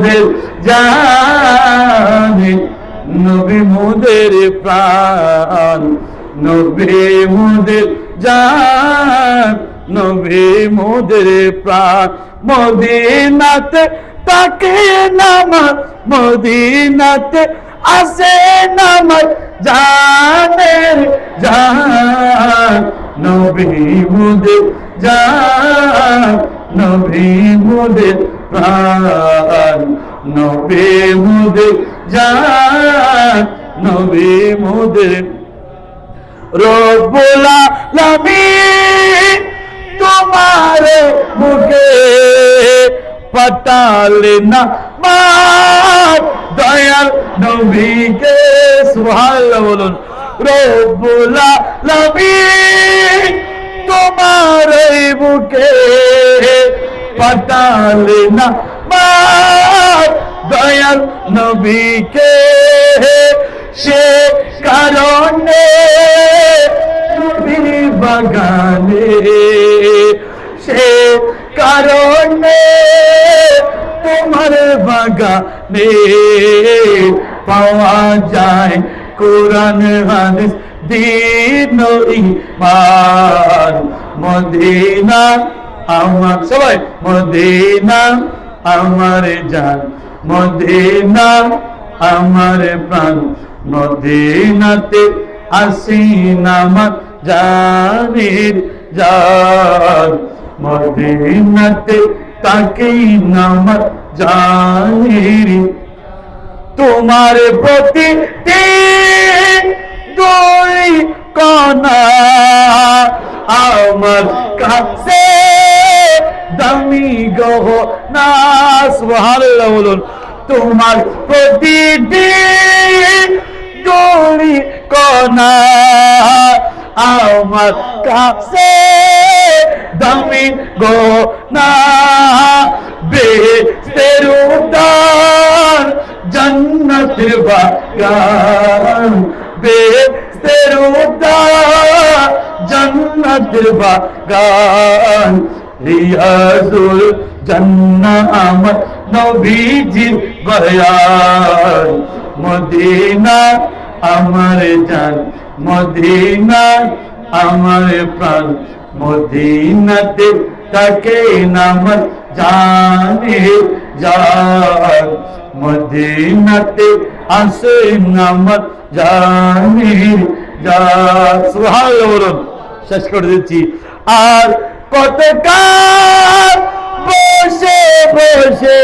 মোদের জান, নবী মোদের প্রাণ, নবী মোদের জান, নবী মোদের প্রাণ। মদিনাতে তাকে নামাজ, মদিনাতে আসে নামাজ জানের জান, নবী মোদের জান, নবী মোদের প্রাণ, নবী মোদের জান, নবী মোদের। রব্বুল আলামিন তোমার বুকে পাঠালেন না মার দয়াল নবীকে। সুবহানাল্লাহ বলুন। রব্বুল আলামিন তোমার বুকে পাঠালেন না মার দয়াল নবীকে। সে কারণে নবীর বাগানে, সে কারণে তোমার বাগানে পাওয়া যায় কোরআন হাদিস দ্বীন ঈমান। মদিনা আমার, সবাই মদিনা আমার জান, মদিনা আমার প্রাণ, মদিনাতে আসি নামাজ জানের জান, মদিনাতে তাকেই নামাজ জানের। তোমার প্রতি দুই কণা আমার কাছে দামি গহনা। সুবহানাল্লাহ বলুন। তোমার প্রতিদিন দুই কণা আমার কাছে দামি গহনা। বেহেশতের উদ্যান জান্নাতের বাগান, বেহেশতের উদ্যান জান্নাতের বাগান। রিয়াজুল জান্নাহ আমার নবীজির বয়ান। মদিনা আমার জান, মদিনা আমার প্রাণ, মদিনাতে তাকে নামাজ জানের জান, মদিনাতে আসে নামাজ জানের জান। সুবহানাল্লাহ বলুন। শেষ করে দিচ্ছি। আর কত কাল বসে বসে